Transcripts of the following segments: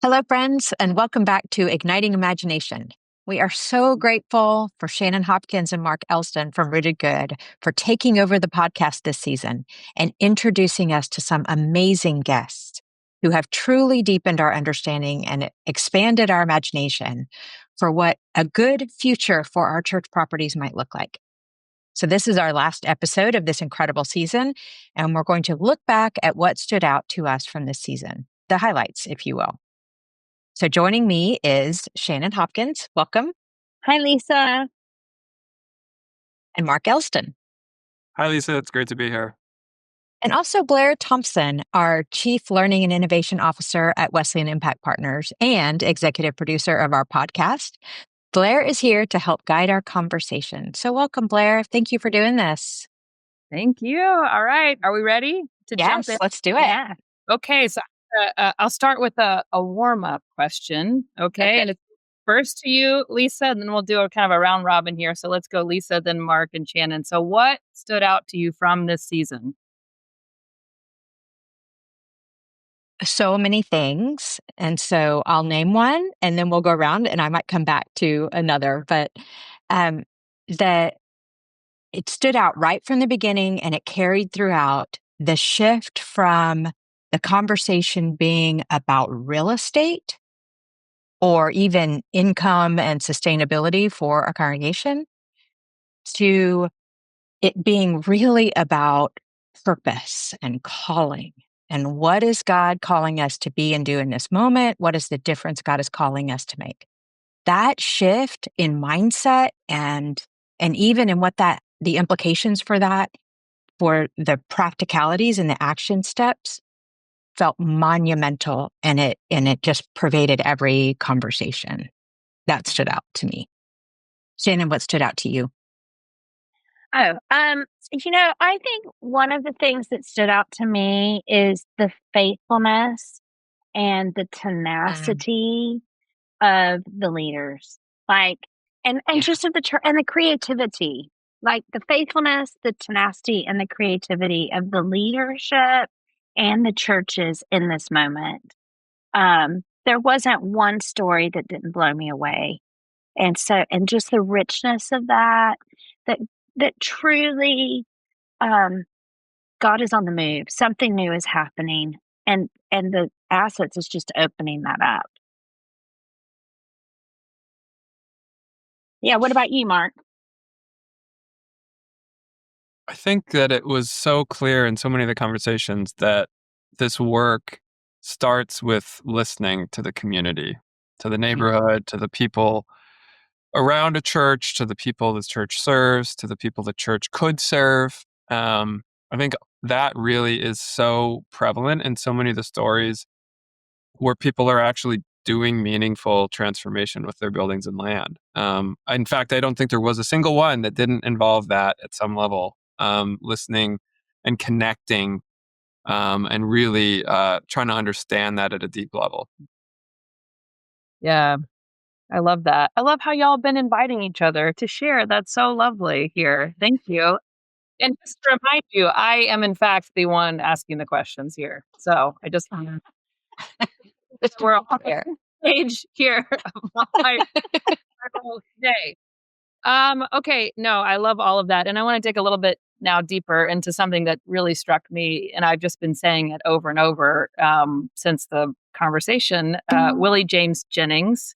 Hello, friends, and welcome back to Igniting Imagination. We are so grateful for Shannon Hopkins and Mark Elsdon from Rooted Good for taking over the podcast this season and introducing us to some amazing guests who have truly deepened our understanding and expanded our imagination for what a good future for our church properties might look like. So this is our last episode of this incredible season, and we're going to look back at what stood out to us from this season, the highlights, if you will. So joining me is Shannon Hopkins. Welcome. Hi, Lisa. And Mark Elston. Hi, Lisa. It's great to be here. And also Blair Thompson, our Chief Learning and Innovation Officer at Wesleyan Impact Partners and executive producer of our podcast. Blair is here to help guide our conversation. So welcome, Blair. Thank you for doing this. Thank you. All right. Are we ready to jump in? Yes, let's do it. Yeah. Okay. So I'll start with a warm-up question. Okay. And it's first to you, Lisa, and then we'll do a kind of a round robin here. So let's go Lisa, then Mark and Shannon. So what stood out to you from this season? So many things. And so I'll name one and then we'll go around and I might come back to another. But that it stood out right from the beginning and it carried throughout the shift from the conversation being about real estate or even income and sustainability for a congregation to it being really about purpose and calling. And what is God calling us to be and do in this moment? What is the difference God is calling us to make? That shift in mindset and even in what the implications for that, for the practicalities and the action steps felt monumental, and it just pervaded every conversation. That stood out to me. Shannon, what stood out to you? I think one of the things that stood out to me is the faithfulness and the tenacity of the leaders, and just of the church and the creativity, like the faithfulness, the tenacity, and the creativity of the leadership and the churches in this moment. There wasn't one story that didn't blow me away. And just the richness of that truly, God is on the move. Something new is happening, and the assets is just opening that up. Yeah. What about you, Mark? I think that it was so clear in so many of the conversations that this work starts with listening to the community, to the neighborhood, to the people around a church, to the people the church serves, to the people the church could serve. I think that really is so prevalent in so many of the stories where people are actually doing meaningful transformation with their buildings and land. In fact, I don't think there was a single one that didn't involve that at some level, listening and connecting and really trying to understand that at a deep level. Yeah. I love that. I love how y'all have been inviting each other to share. That's so lovely here. Thank you. And just to remind you, I am in fact the one asking the questions here. So I just we're all on the stage here of my whole day. Okay, no, I love all of that. And I want to dig a little bit now deeper into something that really struck me. And I've just been saying it over and over since the conversation. Willie James Jennings,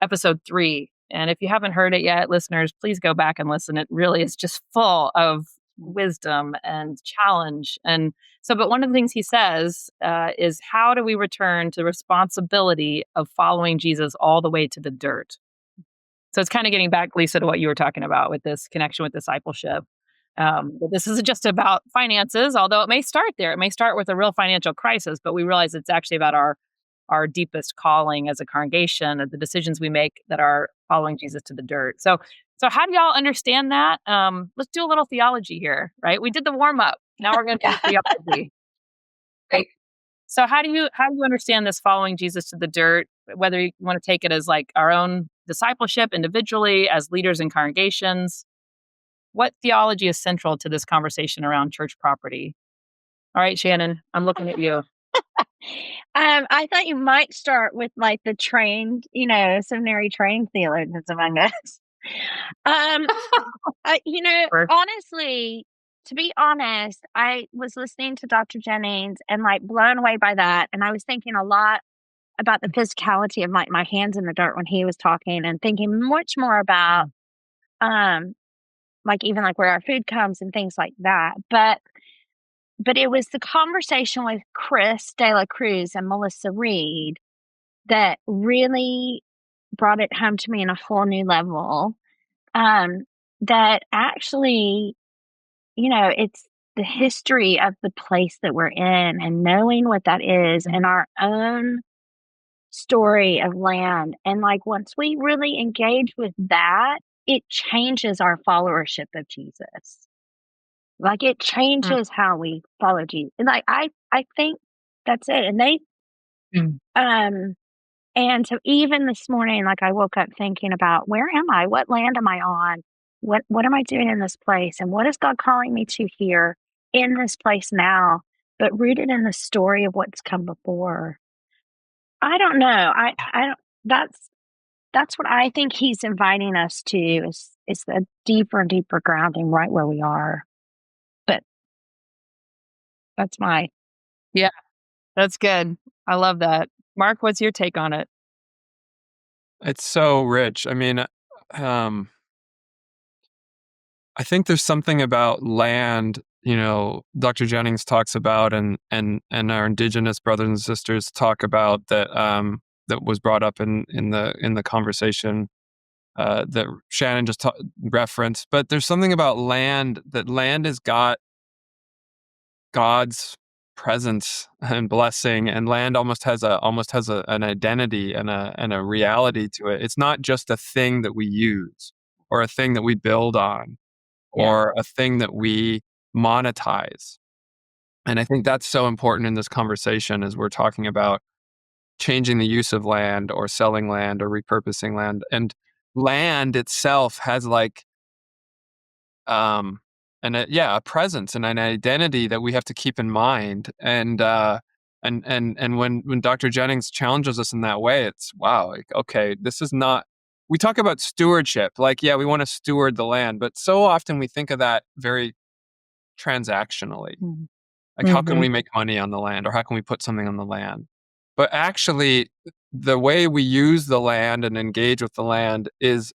episode 3. And if you haven't heard it yet, listeners, please go back and listen. It really is just full of wisdom and challenge. And so, but one of the things he says is, how do we return to the responsibility of following Jesus all the way to the dirt? So it's kind of getting back, Lisa, to what you were talking about with this connection with discipleship. But this isn't just about finances, although it may start there. It may start with a real financial crisis, but we realize it's actually about our deepest calling as a congregation, the decisions we make that are following Jesus to the dirt. So how do y'all understand that? Let's do a little theology here, right? We did the warm up. Now we're going to do theology. Right? So how do you understand this following Jesus to the dirt? Whether you want to take it as like our own discipleship individually, as leaders in congregations, what theology is central to this conversation around church property? All right, Shannon, I'm looking at you. I thought you might start with like the trained, seminary trained theologians among us. Um, Or honestly, to be honest, I was listening to Dr. Jennings and like blown away by that. And I was thinking a lot about the physicality of like my hands in the dirt when he was talking and thinking much more about um like even like where our food comes and things like that. But it was the conversation with Chris De La Cruz and Melissa Reed that really brought it home to me in a whole new level. That actually, it's the history of the place that we're in and knowing what that is and our own story of land. And like once we really engage with that, it changes our followership of Jesus. Like it Mm. changes how we follow Jesus. And like I think that's it. And Mm. and so even this morning, like I woke up thinking about where am I? What land am I on? What am I doing in this place? And what is God calling me to here in this place now, but rooted in the story of what's come before? I don't know. I don't that's what I think he's inviting us to is a deeper and deeper grounding right where we are. But that's my Yeah, that's good. I love that. Mark, what's your take on it? It's so rich. I mean, I think there's something about land, Dr. Jennings talks about and our indigenous brothers and sisters talk about that that was brought up in the conversation that Shannon just referenced. But there's something about land that land has got God's presence and blessing, and land almost has an identity and a reality to it. It's not just a thing that we use or a thing that we build on or a thing that we monetize. And I think that's so important in this conversation as we're talking about changing the use of land or selling land or repurposing land. And land itself has like a presence and an identity that we have to keep in mind. And when Dr. Jennings challenges us in that way, it's wow, like, okay, this is not, we talk about stewardship, like, yeah, we want to steward the land, but so often we think of that very transactionally. Mhm. Like, how can we make money on the land or how can we put something on the land? But actually, the way we use the land and engage with the land is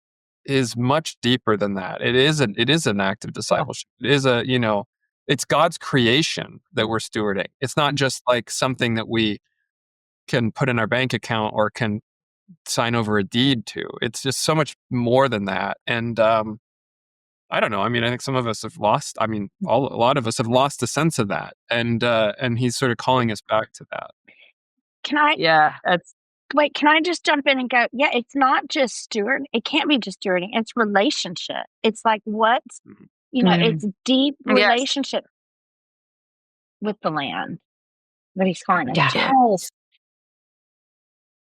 much deeper than that. It is an act of discipleship. It is it's God's creation that we're stewarding. It's not just like something that we can put in our bank account or can sign over a deed to. It's just so much more than that. And I don't know. I mean, I think some of us have lost. I mean, a lot of us have lost a sense of that, and he's sort of calling us back to that. Can I Yeah, that's wait, can I just jump in and go, yeah, it's not just steward. It can't be just stewarding. It's relationship. It's like what's, Mhm. it's deep yes. relationship with the land that he's calling us Yeah. to. Yes.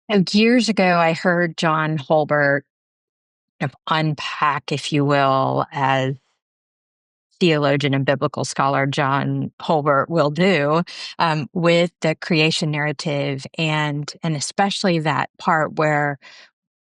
And years ago, I heard John Holbert kind of unpack, if you will, as theologian and biblical scholar John Holbert will do, with the creation narrative and especially that part where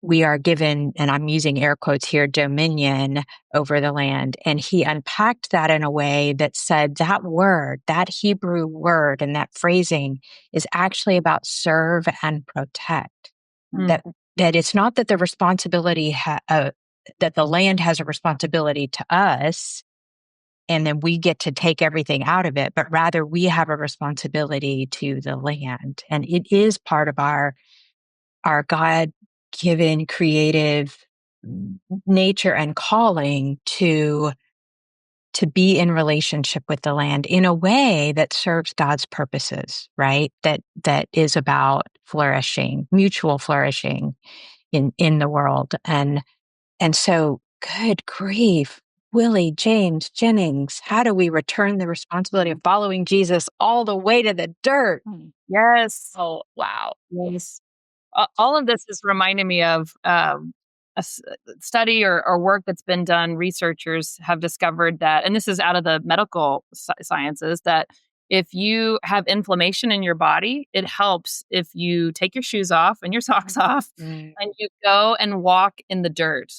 we are given, and I'm using air quotes here, dominion over the land. And he unpacked that in a way that said that word, that Hebrew word and that phrasing is actually about serve and protect. Mm. That it's not that the responsibility, that the land has a responsibility to us, and then we get to take everything out of it, but rather we have a responsibility to the land. And it is part of our God-given creative nature and calling to be in relationship with the land in a way that serves God's purposes, right? That is about flourishing, mutual flourishing in the world. And so, good grief, Willie, James, Jennings, how do we return the responsibility of following Jesus all the way to the dirt? Yes. Oh, wow. Yes. All of this is reminding me of study or work that's been done. Researchers have discovered that, and this is out of the medical sciences, that if you have inflammation in your body, it helps if you take your shoes off and your socks off Mm. and you go and walk in the dirt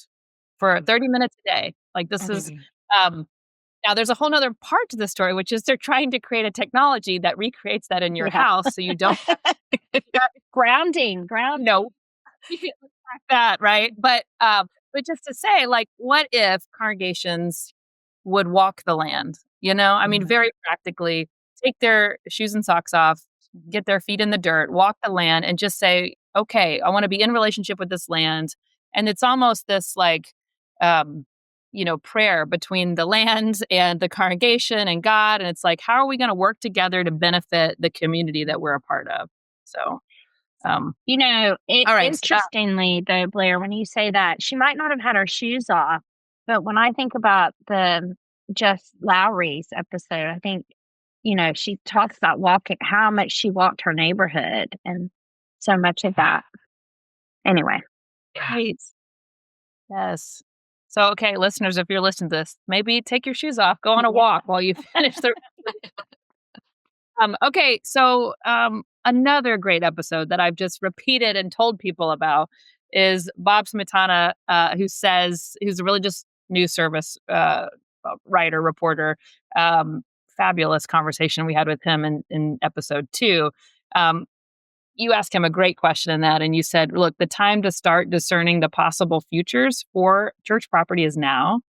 for 30 minutes a day. Like this is, um, now there's a whole nother part to the story, which is they're trying to create a technology that recreates that in your Yeah. house. So you don't Grounding. know like that, right? But just to say, like, what if congregations would walk the land? I mean, very practically, take their shoes and socks off, get their feet in the dirt, walk the land, and just say, okay, I want to be in relationship with this land. And it's almost this like, um, prayer between the land and the congregation and God. And it's like, how are we going to work together to benefit the community that we're a part of? So, all right. Interestingly, though, Blair, when you say that, she might not have had her shoes off, but when I think about the Jess Lowry's episode, I think, she talks about how much she walked her neighborhood and so much of that. Anyway. Right. Yes. So, okay, listeners, if you're listening to this, maybe take your shoes off, go on a walk while you finish the. Okay, so another great episode that I've just repeated and told people about is Bob Smetana, who's a religious news service writer, reporter. Fabulous conversation we had with him in episode 2. You asked him a great question in that, and you said, look, the time to start discerning the possible futures for church property is now.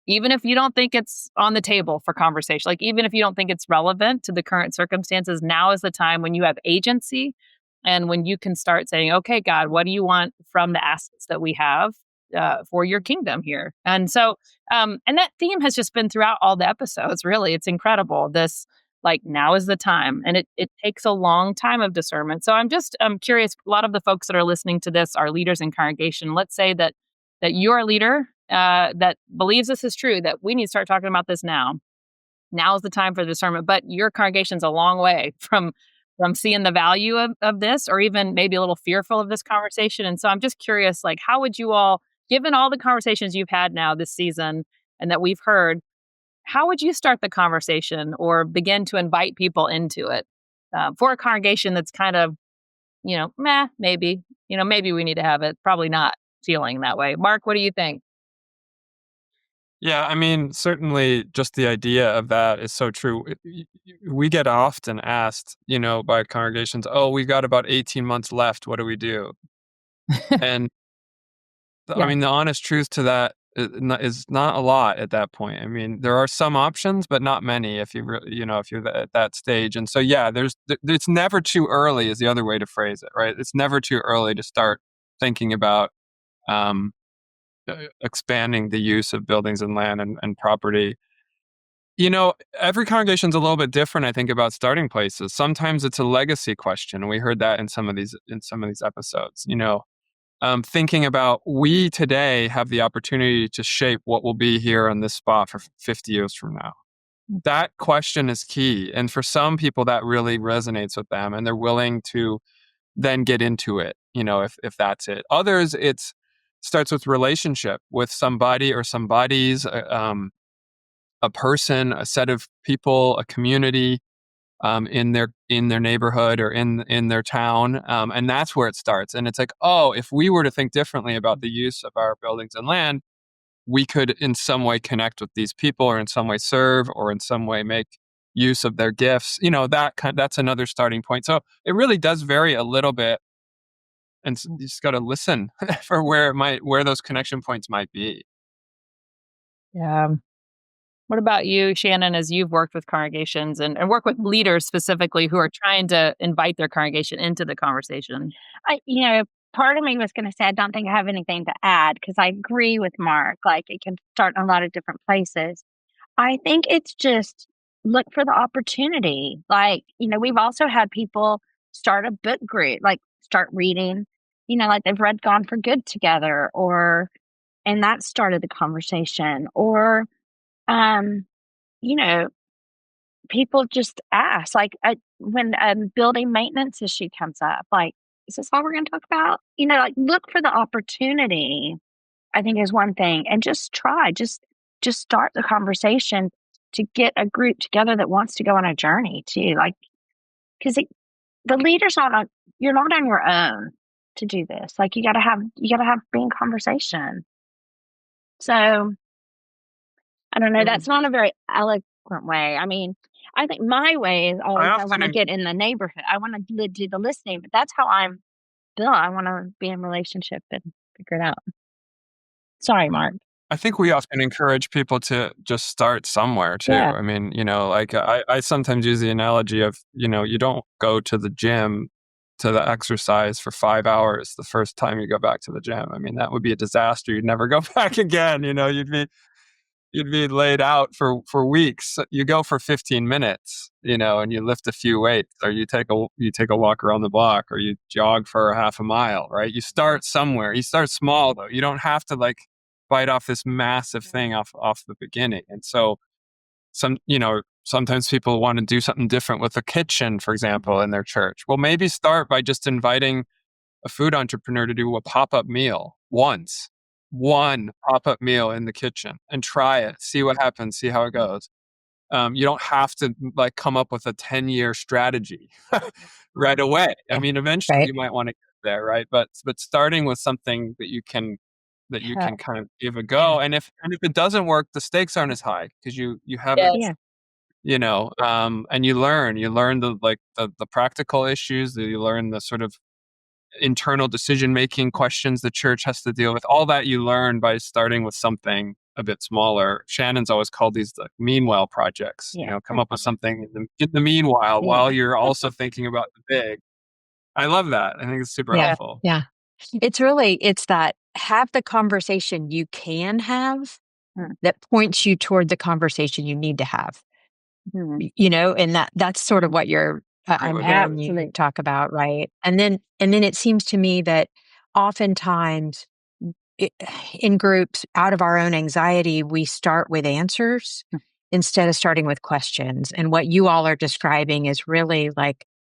Even if you don't think it's on the table for conversation, like even if you don't think it's relevant to the current circumstances, now is the time when you have agency and when you can start saying, okay, God, what do you want from the assets that we have for your kingdom here? And so, and that theme has just been throughout all the episodes, really. It's incredible. This, like, now is the time. And it takes a long time of discernment. So I'm curious, a lot of the folks that are listening to this are leaders in congregation. Let's say that you're a leader that believes this is true, that we need to start talking about this now. Now is the time for discernment. But your congregation's a long way from seeing the value of this, or even maybe a little fearful of this conversation. And so I'm just curious, like, how would you all, given all the conversations you've had now this season and that we've heard, how would you start the conversation or begin to invite people into it for a congregation that's kind of, meh, maybe, maybe we need to have it, probably not feeling that way. Mark, what do you think? Yeah, I mean, certainly just the idea of that is so true. We get often asked, by congregations, oh, we've got about 18 months left. What do we do? And I mean, the honest truth to that is not a lot at that point. I mean, there are some options, but not many if if you're at that stage. And so, yeah, it's never too early is the other way to phrase it, right? It's never too early to start thinking about expanding the use of buildings and land and property. Every congregation's a little bit different, I think, about starting places. Sometimes it's a legacy question. We heard that in some of these episodes. Thinking about, we today have the opportunity to shape what will be here on this spot for 50 years from now. That question is key. And for some people, that really resonates with them, and they're willing to then get into it, if that's it. Others, it starts with relationship with somebody or somebodies, a person, a set of people, a community, in their neighborhood or in their town, and that's where it starts. And it's like, oh, if we were to think differently about the use of our buildings and land, we could in some way connect with these people, or in some way serve, or in some way make use of their gifts. That's another starting point. So it really does vary a little bit, and you just got to listen for where those connection points might be. Yeah. What about you, Shannon, as you've worked with congregations and work with leaders specifically who are trying to invite their congregation into the conversation? Part of me was going to say I don't think I have anything to add because I agree with Mark. Like, it can start in a lot of different places. I think it's just look for the opportunity. Like, we've also had people start a book group, like start reading, like they've read Gone for Good together, and that started the conversation. Or, people just ask, like, when a building maintenance issue comes up, like, is this all we're going to talk about? Like, look for the opportunity, I think, is one thing. And just try, just start the conversation. to get a group together that wants to go on a journey too. Like, because the leader's not on, you're not on your own to do this. Like, you got to have being conversation. So I don't know. That's not a very eloquent way. I mean, I think my way is always I want to get in the neighborhood. I want to do the listening, but that's how I'm built. I want to be in relationship and figure it out. Sorry, Mark. I think we often encourage people to just start somewhere too. Yeah. I mean, like I sometimes use the analogy of, you don't go to the gym to the exercise for 5 hours the first time you go back to the gym. I mean, that would be a disaster. You'd never go back again. You'd be laid out for weeks. You go for 15 minutes, and you lift a few weights, or you take a walk around the block, or you jog for half a mile, right? You start somewhere. You start small though. You don't have to bite off this massive thing off the beginning. And so sometimes people want to do something different with a kitchen, for example, in their church. Well, maybe start by just inviting a food entrepreneur to do a pop-up meal once. One pop-up meal in the kitchen and try it, see what happens, see how it goes. You don't have to come up with a 10-year strategy right away. I mean, eventually you might want to get there, right? But starting with something that you can kind of give a go. And if it doesn't work, the stakes aren't as high because you have it, and you learn the practical issues, you learn the sort of internal decision-making questions the church has to deal with. All that you learn by starting with something a bit smaller. Shannon's always called these the meanwhile projects. Come up with something in the meanwhile while you're also thinking about the big. I love that. I think it's super helpful. Yeah. It's that have the conversation you can have that points you toward the conversation you need to have. And that's sort of what I'm hearing you talk about, right? And then it seems to me that oftentimes in groups, out of our own anxiety, we start with answers instead of starting with questions. And what you all are describing is really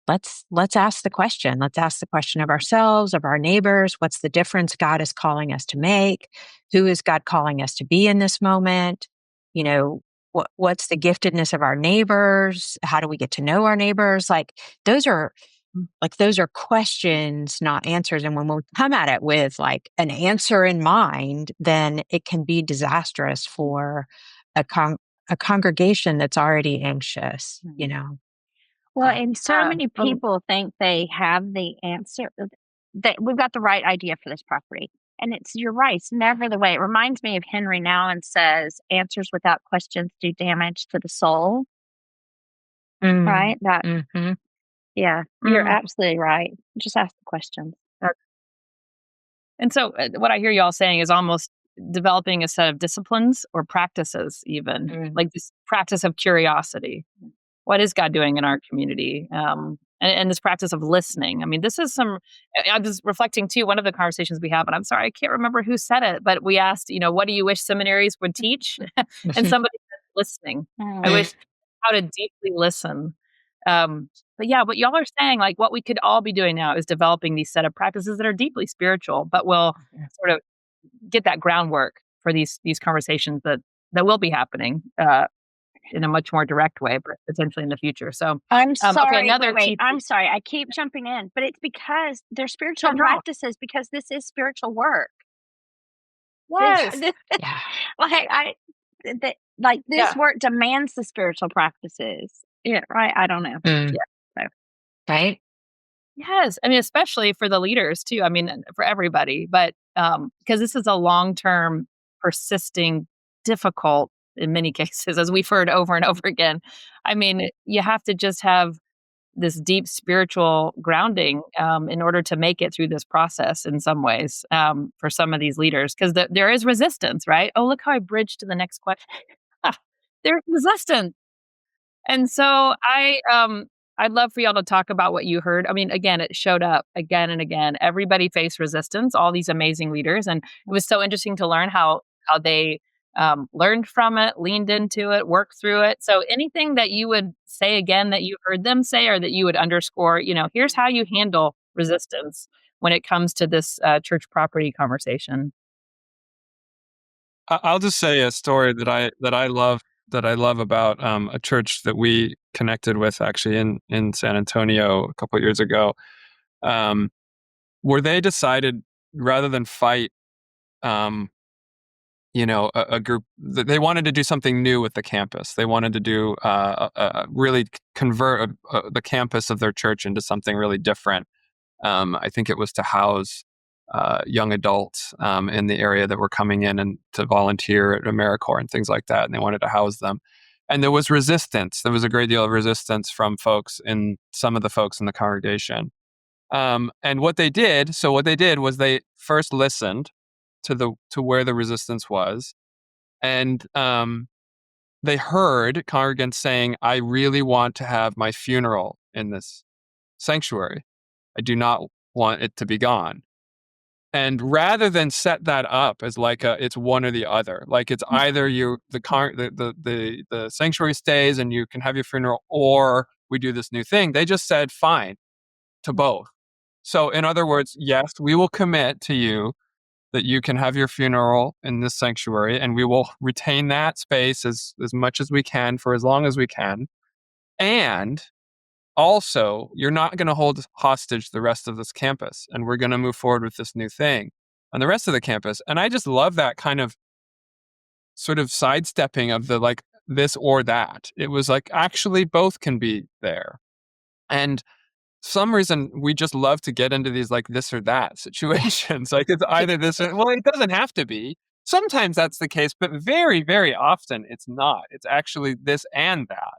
let's ask the question. Let's ask the question of ourselves, of our neighbors. What's the difference God is calling us to make? Who is God calling us to be in this moment? What's the giftedness of our neighbors? How do we get to know our neighbors? Those are questions, not answers. And when we come at it with an answer in mind, then it can be disastrous for a congregation that's already anxious, Well, and so many people think they have the answer, that we've got the right idea for this property. And you're right, it's never the way. It reminds me of Henry Nouwen says, answers without questions do damage to the soul. Right? You're absolutely right. Just ask the questions. And so what I hear y'all saying is almost developing a set of disciplines or practices, even like this practice of curiosity. What is God doing in our community? And this practice of listening. I mean, this is I was reflecting too, one of the conversations we have, and I'm sorry, I can't remember who said it, but we asked, what do you wish seminaries would teach? And somebody said listening. I wish how to deeply listen. But yeah, what y'all are saying, what we could all be doing now is developing these set of practices that are deeply spiritual, but will sort of get that groundwork for these conversations that will be happening in a much more direct way, but potentially in the future. So I'm sorry. Wait. I'm sorry. I keep jumping in, but it's because they're spiritual practices, because this is spiritual work. Yes. This work demands the spiritual practices. Yeah. Right. I don't know. Yeah. So. Right. Yes. I mean, especially for the leaders too. I mean, for everybody, but because this is a long-term, persisting, difficult, in many cases, as we've heard over and over again. I mean, you have to just have this deep spiritual grounding in order to make it through this process in some ways for some of these leaders, because there is resistance, right? Oh, look how I bridged to the next question. There's resistance. And so I'd love for y'all to talk about what you heard. I mean, again, it showed up again and again. Everybody faced resistance, all these amazing leaders. And it was so interesting to learn how they learned from it, leaned into it, worked through it. So anything that you would say again that you heard them say, or that you would underscore, here's how you handle resistance when it comes to this church property conversation. I'll just say a story that I love that I love about a church that we connected with actually in San Antonio a couple of years ago, where they decided rather than fight, a group, they wanted to do something new with the campus. They wanted to do really convert the campus of their church into something really different. I think it was to house young adults in the area that were coming in and to volunteer at AmeriCorps and things like that. And they wanted to house them. And there was resistance. There was a great deal of resistance from some of the folks in the congregation. And what they did was they first listened to where the resistance was. And they heard congregants saying, I really want to have my funeral in this sanctuary. I do not want it to be gone. And rather than set that up as like it's one or the other, like it's either the sanctuary stays and you can have your funeral, or we do this new thing, they just said fine to both. So in other words, yes, we will commit to you that you can have your funeral in this sanctuary, and we will retain that space as much as we can for as long as we can. And also, you're not going to hold hostage the rest of this campus, and we're going to move forward with this new thing on the rest of the campus. And I just love that kind of sort of sidestepping of the like this or that. It was like actually both can be there. And some reason we just love to get into these like this or that situations. Like it's either this or, well, it doesn't have to be. Sometimes that's the case, but very, very often it's not. It's actually this and that.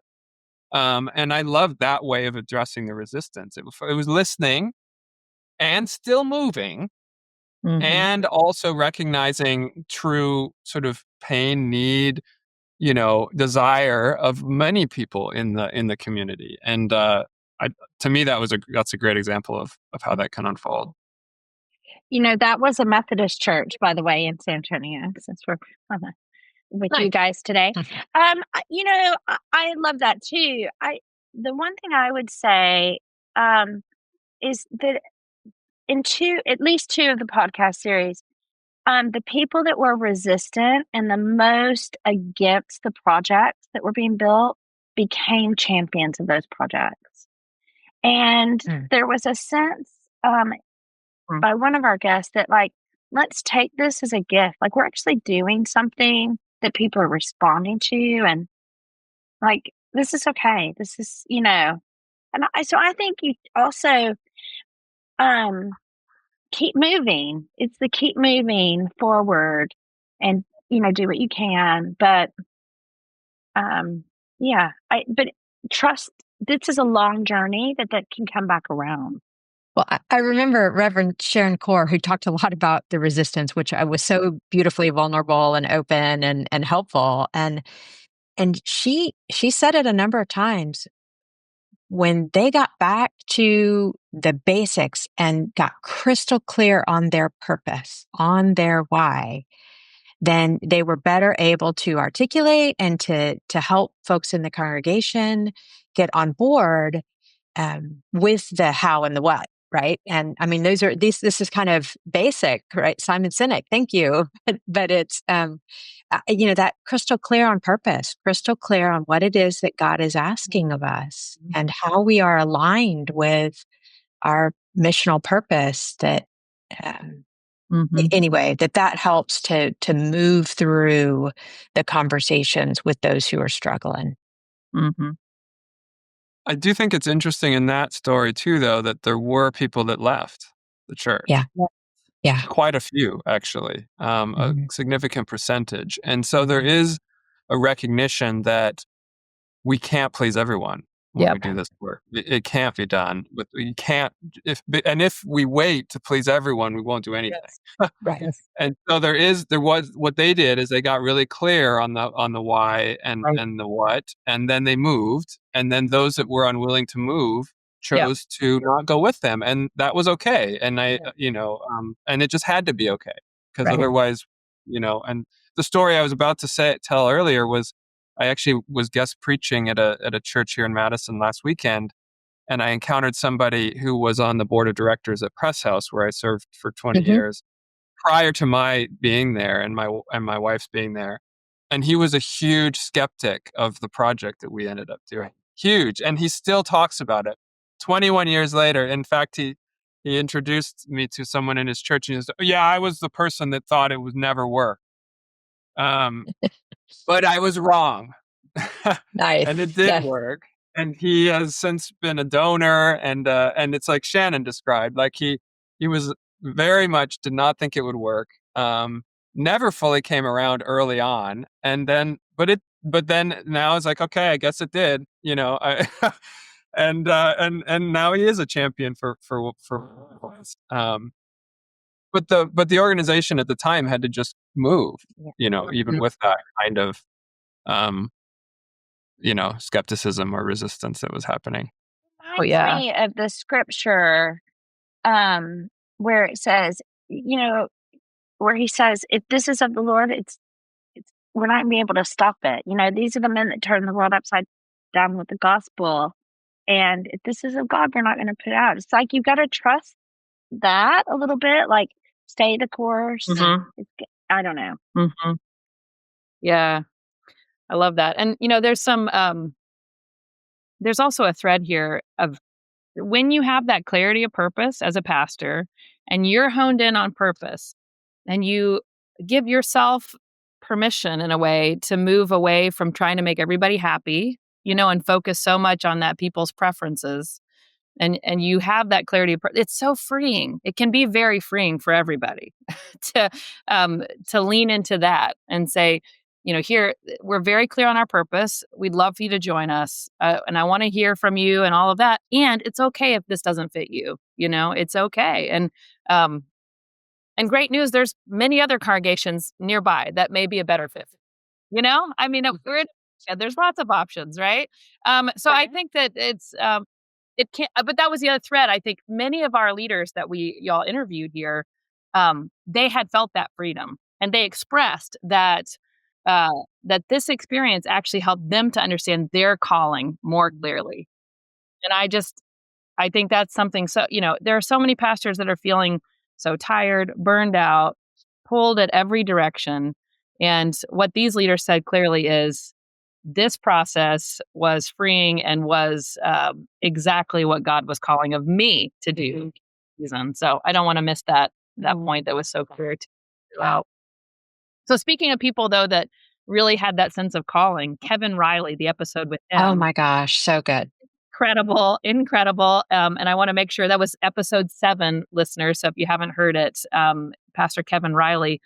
And I love that way of addressing the resistance. It was listening and still moving, and also recognizing true sort of pain, need, desire of many people in the community. And to me, that's a great example of how that can unfold. That was a Methodist church, by the way, in San Antonio, since we're with you guys today. I love that too. The one thing I would say is that at least two of the podcast series, the people that were resistant and the most against the projects that were being built became champions of those projects. And there was a sense by one of our guests that like, let's take this as a gift. Like we're actually doing something that people are responding to, and like, this is okay. This is, so I think you also, keep moving. It's the keep moving forward and, do what you can. But, but trust this is a long journey that can come back around. Well, I remember Reverend Sharon Core, who talked a lot about the resistance, which I was so beautifully vulnerable and open and helpful. And she said it a number of times. When they got back to the basics and got crystal clear on their purpose, on their why, then they were better able to articulate and to help folks in the congregation get on board with the how and the what. Right. And I mean, this is kind of basic, right? Simon Sinek, thank you. But it's, that crystal clear on purpose, crystal clear on what it is that God is asking of us and how we are aligned with our missional purpose that, anyway, that helps to move through the conversations with those who are struggling. I do think it's interesting in that story too, though, that there were people that left the church. Yeah. Quite a few, actually, a significant percentage. And so there is a recognition that we can't please everyone when we do this work. It can't be done. You can't, if we wait to please everyone, we won't do anything. Yes. Right. And so there was what they did is they got really clear on the why and the what, and then they moved. And then those that were unwilling to move chose to not go with them, and that was okay. And and it just had to be okay, because otherwise, and the story I was about to tell earlier was I actually was guest preaching at a church here in Madison last weekend, and I encountered somebody who was on the board of directors at Press House, where I served for 20 years prior to my being there and my wife's being there. And he was a huge skeptic of the project that we ended up doing. Huge. And he still talks about it 21 years later. In fact, he introduced me to someone in his church, and he said, yeah, I was the person that thought it would never work. But I was wrong. Nice. And it did work. And he has since been a donor, and it's like Shannon described. Like he was very much did not think it would work. Never fully came around early on, and then but then now it's like, okay, I guess it did. And now he is a champion for but the organization at the time had to just move. Even with that kind of skepticism or resistance that was happening. Reminds me of the scripture where it says, where he says, if this is of the Lord, it's we're not gonna be able to stop it. These are the men that turn the world upside down with the gospel. And if this is of God, we're not going to put it out. It's like you've got to trust that a little bit, like stay the course. I don't know. Yeah, I love that. And there's also a thread here of when you have that clarity of purpose as a pastor, and you're honed in on purpose, and you give yourself permission in a way to move away from trying to make everybody happy, and focus so much on that people's preferences. And you have that clarity. It's so freeing. It can be very freeing for everybody to lean into that and say, here, we're very clear on our purpose. We'd love for you to join us. And I want to hear from you and all of that. And it's okay if this doesn't fit you. It's okay. And great news, there's many other congregations nearby that may be a better fit. There's lots of options, right? So I think that it can't, but that was the other thread. I think many of our leaders that y'all interviewed here, they had felt that freedom, and they expressed that this experience actually helped them to understand their calling more clearly. And I think that's something. So, there are so many pastors that are feeling so tired, burned out, pulled at every direction. And what these leaders said clearly is, this process was freeing and was exactly what God was calling of me to do. So I don't want to miss that point that was so clear throughout. So speaking of people, though, that really had that sense of calling, Kevin Riley, the episode with him. Oh my gosh, so good. Incredible. And I want to make sure that was episode 7, listeners. So if you haven't heard it, Pastor Kevin Riley.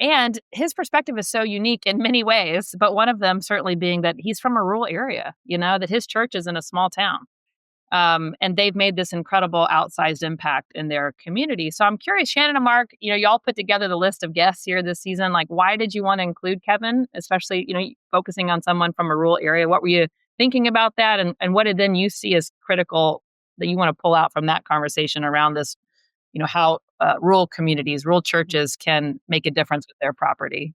And his perspective is so unique in many ways, but one of them certainly being that he's from a rural area, that his church is in a small town. And they've made this incredible outsized impact in their community. So I'm curious, Shannon and Mark, y'all put together the list of guests here this season. Like, why did you want to include Kevin, especially, focusing on someone from a rural area? What were you thinking about that? And what did then you see as critical that you want to pull out from that conversation around this, how rural communities, rural churches can make a difference with their property?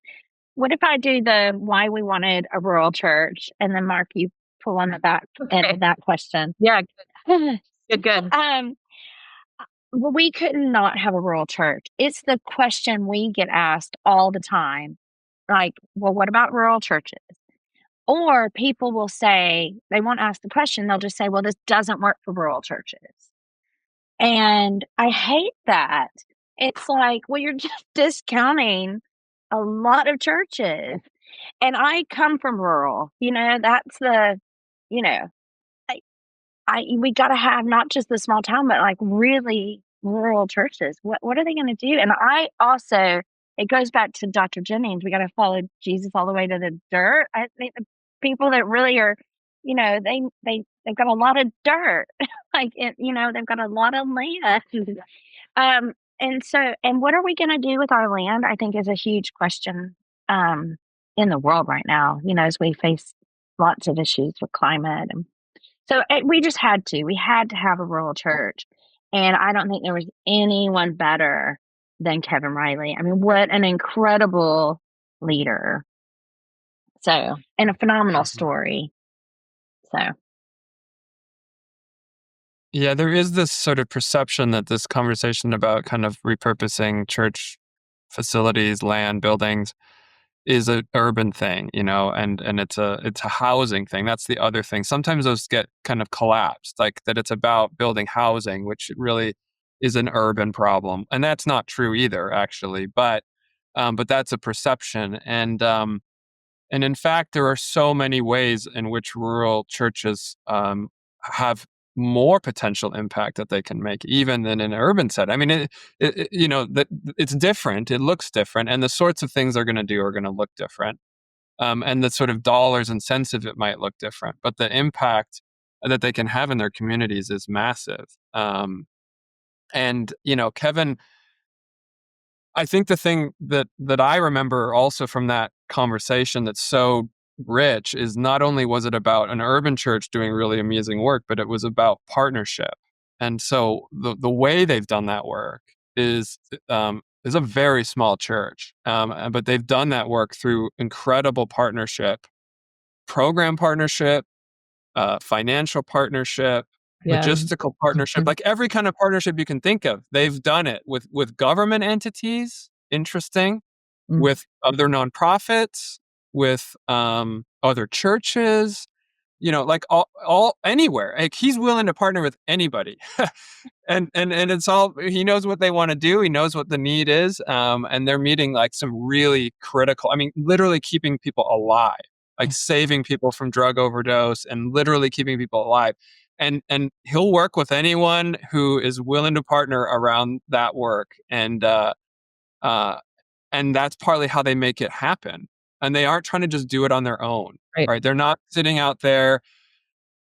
What if I do the why we wanted a rural church, and then Mark, you pull on the back end of that question? Yeah, good. Well, we could not have a rural church. It's the question we get asked all the time. Like, well, what about rural churches? Or people will say, they won't ask the question. They'll just say, well, this doesn't work for rural churches. And I hate that. It's like, well, you're just discounting a lot of churches. And I come from rural, that's the, we got to have not just the small town, but like really rural churches. What are they going to do? And I also, it goes back to Dr. Jennings. We got to follow Jesus all the way to the dirt. I think the people that really are, they've got a lot of dirt, they've got a lot of land. And what are we going to do with our land? I think is a huge question in the world right now, as we face lots of issues with climate. And so we just had to have a rural church. And I don't think there was anyone better than Kevin Riley. I mean, what an incredible leader. So, and a phenomenal story. So. Yeah, there is this sort of perception that this conversation about kind of repurposing church facilities, land, buildings is an urban thing, and it's a housing thing. That's the other thing. Sometimes those get kind of collapsed, like that it's about building housing, which really is an urban problem, and that's not true either, actually. But that's a perception, and in fact, there are so many ways in which rural churches have more potential impact that they can make, even in an urban setting. I mean, that it's different. It looks different, and the sorts of things they're going to do are going to look different, and the sort of dollars and cents of it might look different. But the impact that they can have in their communities is massive. And Kevin, I think the thing that I remember also from that conversation that's so rich is not only was it about an urban church doing really amazing work, but it was about partnership. And so the way they've done that work is a very small church, but they've done that work through incredible partnership, program partnership, financial partnership, Yeah. logistical partnership, like every kind of partnership you can think of. They've done it with government entities, interesting, with other nonprofits, with other churches, like all anywhere. Like he's willing to partner with anybody. And it's all, he knows what they want to do, he knows what the need is, and they're meeting like some really critical, I mean, literally keeping people alive, like saving people from drug overdose and literally keeping people alive. And he'll work with anyone who is willing to partner around that work. And that's partly how they make it happen. And they aren't trying to just do it on their own, right? They're not sitting out there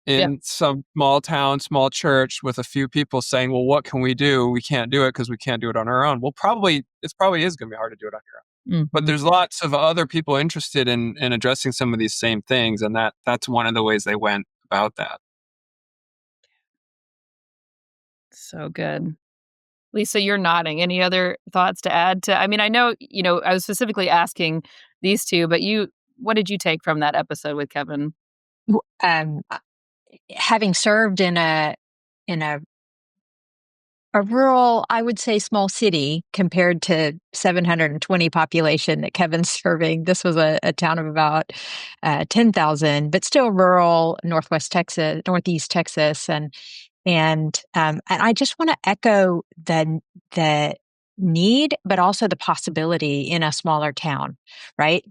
in some small town, small church with a few people saying, well, what can we do? We can't do it because we can't do it on our own. Well, it probably is going to be hard to do it on your own. But there's lots of other people interested in addressing some of these same things. And that's one of the ways they went about that. So good. Lisa, you're nodding. Any other thoughts to add to? I mean, I know, I was specifically asking these two, but what did you take from that episode with Kevin? Um, having served in a rural, I would say small city compared to 720 population that Kevin's serving. This was a town of about 10,000, but still rural, northeast Texas, and I just want to echo the need, but also the possibility in a smaller town, right?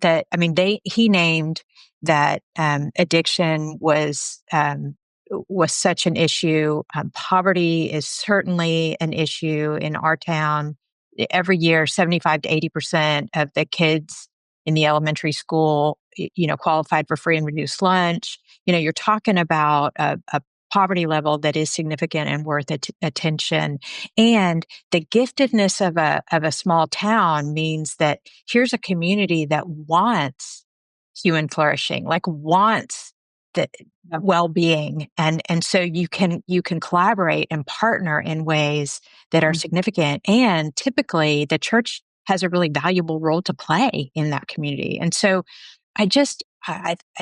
He named that addiction was such an issue. Poverty is certainly an issue in our town. Every year, 75 to 80% of the kids in the elementary school, qualified for free and reduced lunch. You're talking about a poverty level that is significant and worth attention. And the giftedness of a small town means that here's a community that wants human flourishing, like wants the well-being. And so you can collaborate and partner in ways that are significant. And typically the church has a really valuable role to play in that community. And so I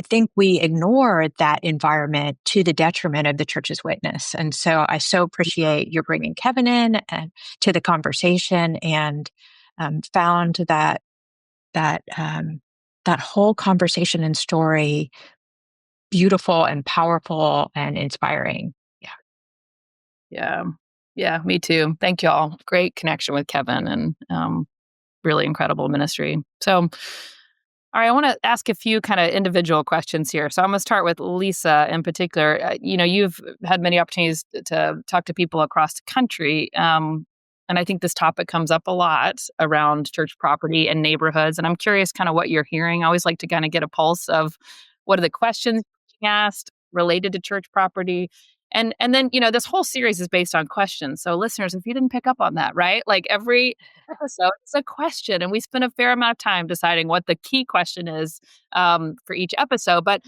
think we ignore that environment to the detriment of the church's witness. And so I so appreciate your bringing Kevin in and to the conversation, and found that whole conversation and story beautiful and powerful and inspiring. Yeah, me too. Thank y'all. Great connection with Kevin, and really incredible ministry. So, all right, I want to ask a few kind of individual questions here. So I'm going to start with Lisa in particular. You've had many opportunities to talk to people across the country. And I think this topic comes up a lot around church property and neighborhoods. And I'm curious kind of what you're hearing. I always like to kind of get a pulse of what are the questions being asked related to church property. And then, this whole series is based on questions. So listeners, if you didn't pick up on that, right? Like every episode is a question, and we spend a fair amount of time deciding what the key question is for each episode. But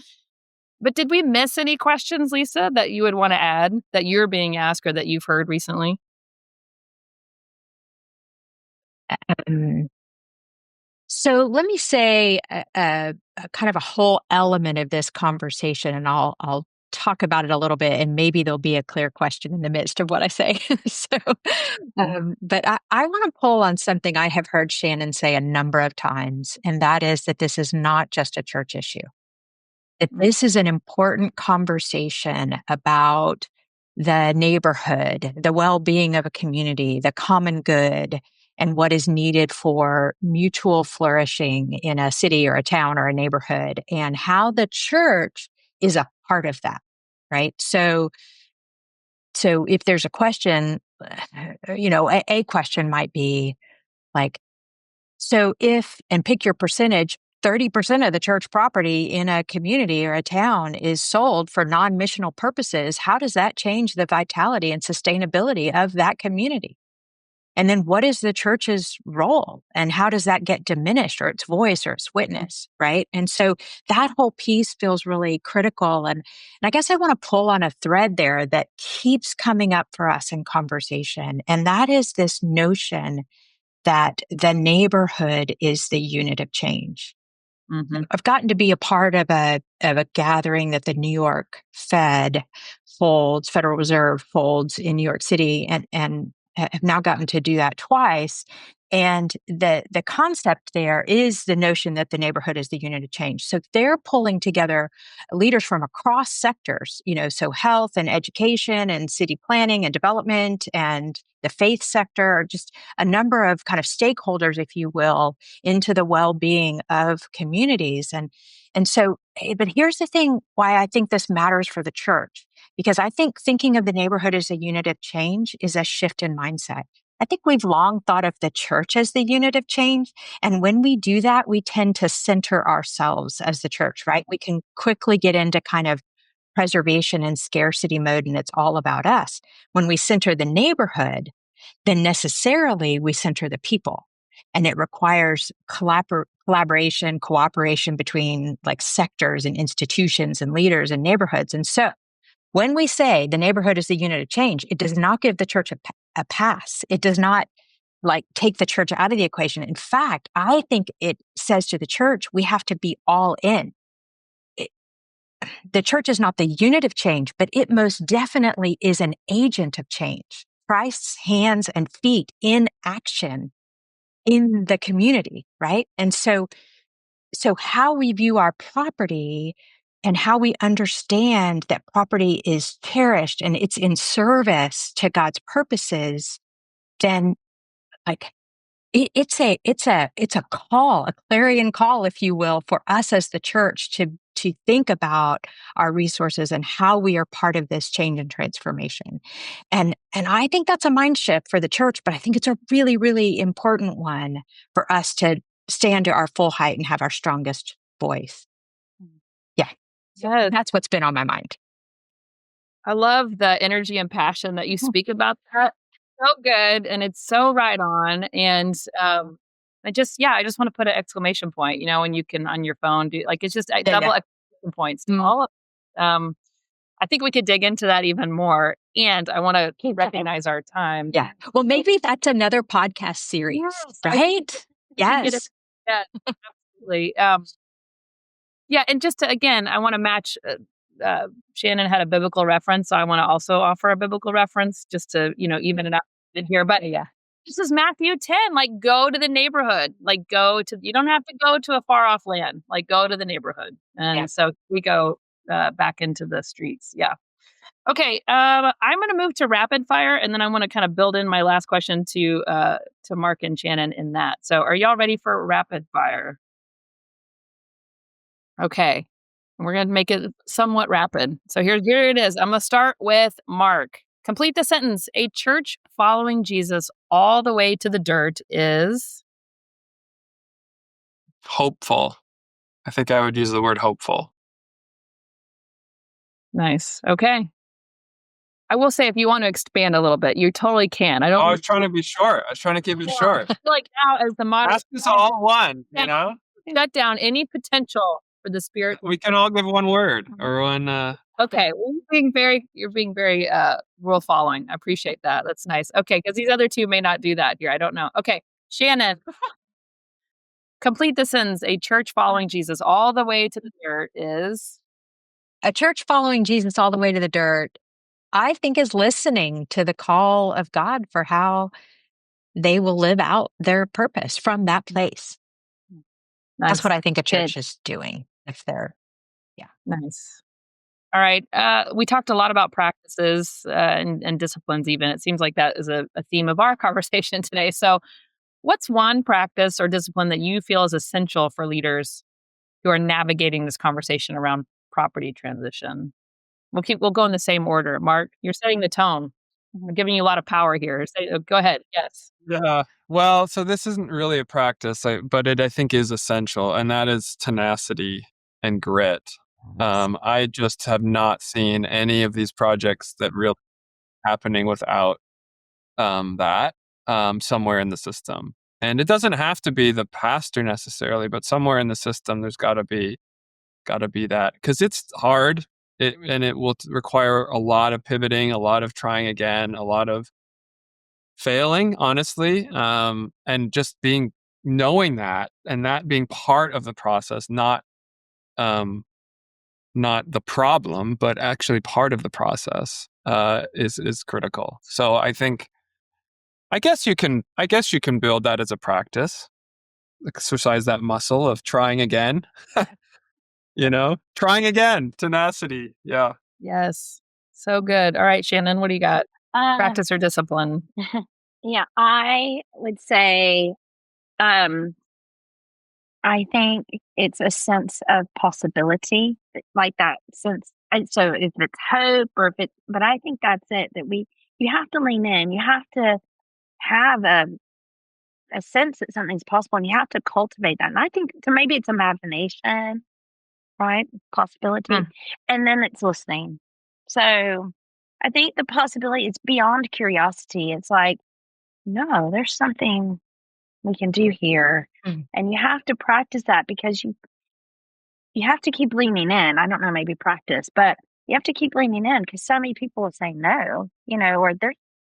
did we miss any questions, Lisa, that you would want to add that you're being asked or that you've heard recently? So let me say a kind of a whole element of this conversation, and I'll talk about it a little bit, and maybe there'll be a clear question in the midst of what I say. But I want to pull on something I have heard Shannon say a number of times, and that is that this is not just a church issue. That this is an important conversation about the neighborhood, the well-being of a community, the common good, and what is needed for mutual flourishing in a city or a town or a neighborhood, and how the church is a part of that, right? So if there's a question, a question might be like, so if, and pick your percentage, 30% of the church property in a community or a town is sold for non-missional purposes, how does that change the vitality and sustainability of that community? And then what is the church's role, and how does that get diminished, or its voice or its witness, right? And so that whole piece feels really critical. And I guess I want to pull on a thread there that keeps coming up for us in conversation. And that is this notion that the neighborhood is the unit of change. Mm-hmm. I've gotten to be a part of a gathering that the New York Federal Reserve holds in New York City, and have now gotten to do that twice. And the concept there is the notion that the neighborhood is the unit of change. So they're pulling together leaders from across sectors, so health and education and city planning and development and the faith sector, just a number of kind of stakeholders, if you will, into the well-being of communities. And so, but here's the thing why I think this matters for the church, because I think thinking of the neighborhood as a unit of change is a shift in mindset. I think we've long thought of the church as the unit of change. And when we do that, we tend to center ourselves as the church, right? We can quickly get into kind of preservation and scarcity mode, and it's all about us. When we center the neighborhood, then necessarily we center the people. And it requires collaboration, cooperation between like sectors and institutions and leaders and neighborhoods. And so when we say the neighborhood is the unit of change, it does not give the church a pass. It does not like take the church out of the equation. In fact, I think it says to the church, we have to be all in. The church is not the unit of change, but it most definitely is an agent of change. Christ's hands and feet in action in the community, right? And so how we view our property and how we understand that property is cherished and it's in service to God's purposes, then like it's a call, a clarion call, if you will, for us as the church to think about our resources and how we are part of this change and transformation. And I think that's a mind shift for the church, but I think it's a really, really important one for us to stand to our full height and have our strongest voice. Yeah. Yes. That's what's been on my mind. I love the energy and passion that you speak about that. So good. And it's so right on. And I just want to put an exclamation point, when you can on your phone do like, it's just double exclamation points to all of I think we could dig into that even more. And I want to recognize our time. Yeah. Well, maybe that's another podcast series, right? Yes. Yeah, absolutely. Yeah. And just to, again, I want to match, Shannon had a biblical reference. So I want to also offer a biblical reference just to, even it out in here. But yeah, this is Matthew 10, like go to the neighborhood, like you don't have to go to a far off land, like go to the neighborhood. And so we go back into the streets. Yeah. Okay. I'm going to move to rapid fire, and then I want to kind of build in my last question to Mark and Shannon in that. So are y'all ready for rapid fire? Okay. We're going to make it somewhat rapid. So here it is. I'm going to start with Mark. Complete the sentence. A church following Jesus all the way to the dirt is hopeful. I think I would use the word hopeful. Nice. Okay. I will say, if you want to expand a little bit, you totally can. I was trying to be short. I was trying to keep it short. I feel like now, as the modern, that's just all one. Shut down any potential for the Spirit. We can all give one word or one. Okay, well, you're being very rule following. I appreciate that. That's nice. Okay, because these other two may not do that here. I don't know. Okay, Shannon, complete the sentence. A church following Jesus all the way to the dirt is a church following Jesus all the way to the dirt, I think, is listening to the call of God for how they will live out their purpose from that place. That's what I think a church Good. is doing. If they're, Nice. All right. We talked a lot about practices and disciplines, even. It seems like that is a theme of our conversation today. So, what's one practice or discipline that you feel is essential for leaders who are navigating this conversation around property transition? We'll go in the same order. Mark, you're setting the tone. I'm giving you a lot of power here. Go ahead. Yes. Yeah. Well, so this isn't really a practice, but I think is essential, and that is tenacity and grit. I just have not seen any of these projects that really happening without that somewhere in the system. And it doesn't have to be the pastor necessarily, but somewhere in the system, there's got to be that, because it's hard. And it will require a lot of pivoting, a lot of trying again, a lot of failing, honestly, and just knowing that, and that being part of the process, um, not the problem, but actually part of the process, is critical. So I guess you can build that as a practice, exercise that muscle of trying again. Trying again, tenacity. Yeah. Yes. So good. All right, Shannon, what do you got? Practice or discipline? Yeah, I would say, I think it's a sense of possibility, like that sense. And so if it's hope or if it's, but I think that's it, you have to lean in. You have to have a sense that something's possible and you have to cultivate that. And I think maybe it's imagination, right? Possibility. Mm. And then it's listening. So I think the possibility is beyond curiosity. It's like, no, there's something we can do here. Mm. And you have to practice that because you have to keep leaning in. I don't know, maybe practice, but you have to keep leaning in because so many people will say no, or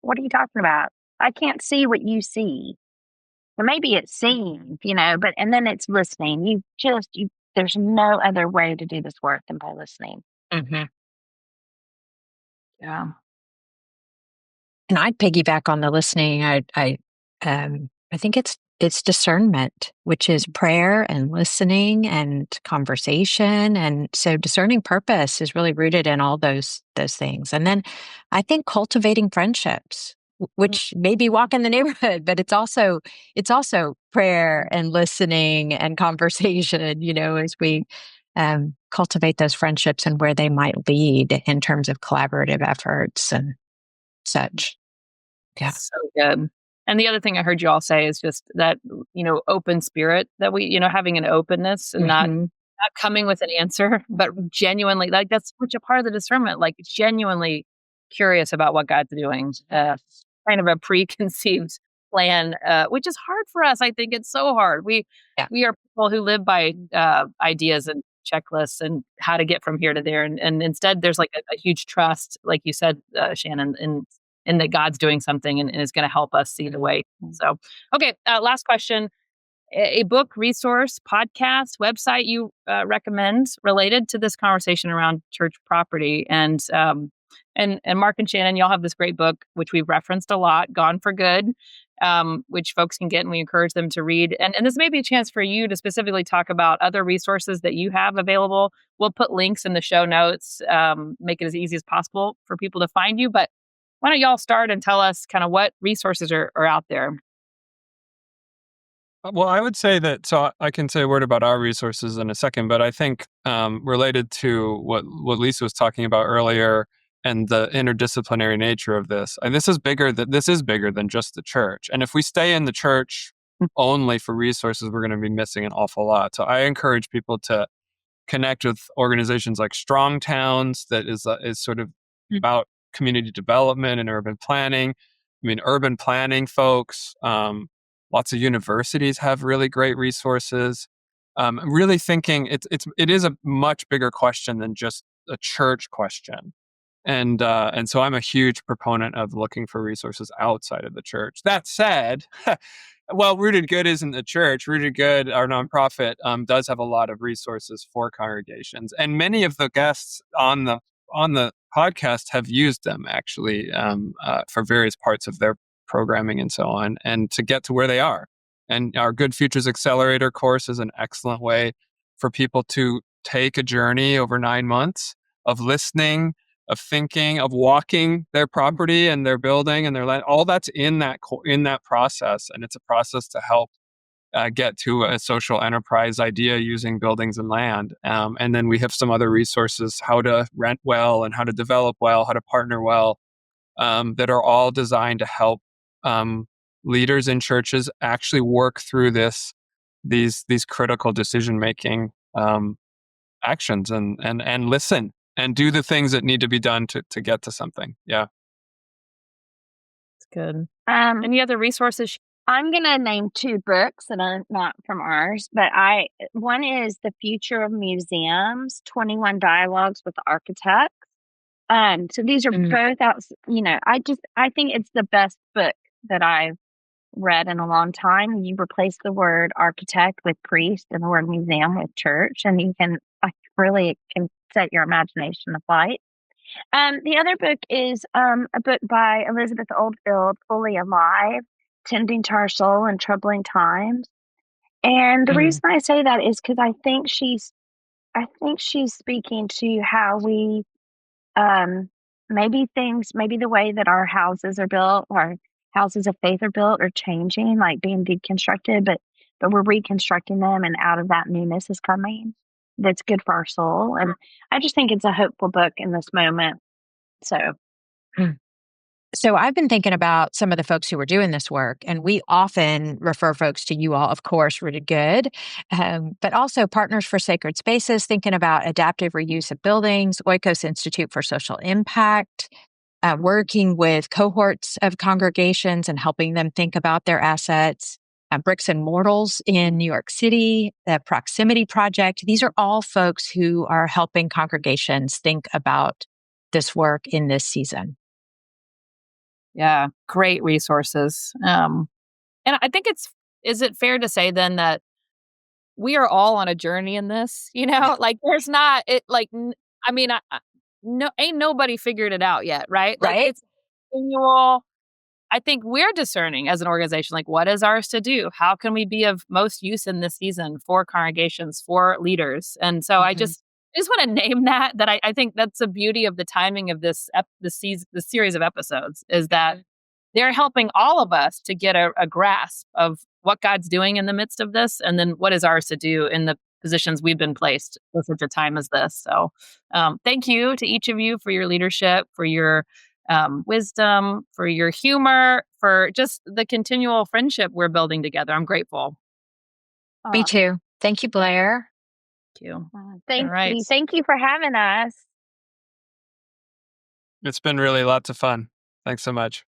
what are you talking about? I can't see what you see. Or maybe it's seeing, but and then it's listening. There's no other way to do this work than by listening. Mm-hmm. Yeah. And I'd piggyback on the listening. I think it's discernment, which is prayer and listening and conversation. And so discerning purpose is really rooted in all those things. And then I think cultivating friendships, which may be walk in the neighborhood, but it's also prayer and listening and conversation, as we cultivate those friendships and where they might lead in terms of collaborative efforts and such. Yeah. So good. And the other thing I heard you all say is just that, open spirit, that we, having an openness and not coming with an answer, but genuinely, like, that's such a part of the discernment, like genuinely curious about what God's doing, kind of a preconceived plan, which is hard for us. I think it's so hard. We are people who live by ideas and checklists and how to get from here to there. And instead there's like a huge trust, like you said, Shannon, and that God's doing something and is going to help us see the way. So, okay, last question. A book, resource, podcast, website you recommend related to this conversation around church property. And Mark and Shannon, y'all have this great book, which we've referenced a lot, Gone for Good, which folks can get and we encourage them to read. And this may be a chance for you to specifically talk about other resources that you have available. We'll put links in the show notes, make it as easy as possible for people to find you. But why don't y'all start and tell us kind of what resources are out there? Well, I would say that, so I can say a word about our resources in a second, but I think related to what Lisa was talking about earlier and the interdisciplinary nature of this, and this is bigger than just the church. And if we stay in the church only for resources, we're going to be missing an awful lot. So I encourage people to connect with organizations like Strong Towns, that is sort of about community development and urban planning. I mean, urban planning folks, lots of universities have really great resources. Really thinking it is a much bigger question than just a church question. And so I'm a huge proponent of looking for resources outside of the church. That said, well, Rooted Good isn't the church. Rooted Good, our nonprofit, does have a lot of resources for congregations, and many of the guests on the podcast have used them actually for various parts of their programming and so on, and to get to where they are. And our Good Futures Accelerator course is an excellent way for people to take a journey over 9 months of listening, of thinking, of walking their property and their building and their land. All that's in that process, and it's a process to help get to a social enterprise idea using buildings and land. And then we have some other resources: how to rent well, and how to develop well, how to partner well, that are all designed to help leaders in churches actually work through these critical decision making actions and listen and do the things that need to be done to get to something. Yeah. It's good. Any other resources? I'm going to name 2 books that are not from ours, but one is The Future of Museums, 21 Dialogues with Architects. So these are both out, I think it's the best book that I've read in a long time. You replace the word architect with priest and the word museum with church, and you can really can set your imagination aflight. The other book is a book by Elizabeth Oldfield, Fully Alive, Tending to Our Soul in Troubling Times. And the reason I say that is because I think she's speaking to how we maybe the way that our houses are built, our houses of faith are built, are changing, like being deconstructed, but we're reconstructing them, and out of that newness is coming that's good for our soul. And I just think it's a hopeful book in this moment. So I've been thinking about some of the folks who are doing this work, and we often refer folks to you all, of course, Rooted Good, but also Partners for Sacred Spaces, thinking about adaptive reuse of buildings, Oikos Institute for Social Impact, working with cohorts of congregations and helping them think about their assets, Bricks and Mortals in New York City, the Proximity Project. These are all folks who are helping congregations think about this work in this season. Yeah, great resources. And I think is it fair to say then that we are all on a journey in this? Like there's not it like I mean, no, ain't nobody figured it out yet, right? Like Right. it's continual. I think we're discerning as an organization, like what is ours to do? How can we be of most use in this season for congregations, for leaders? And so I just want to name that I think that's the beauty of the timing of this the series of episodes is that they're helping all of us to get a grasp of what God's doing in the midst of this, and then what is ours to do in the positions we've been placed for such a time as this. So thank you to each of you for your leadership, for your wisdom, for your humor, for just the continual friendship we're building together. I'm grateful. Me too. Thank you, Blair. Thank you. Thank you. Thank you for having us. It's been really lots of fun. Thanks so much.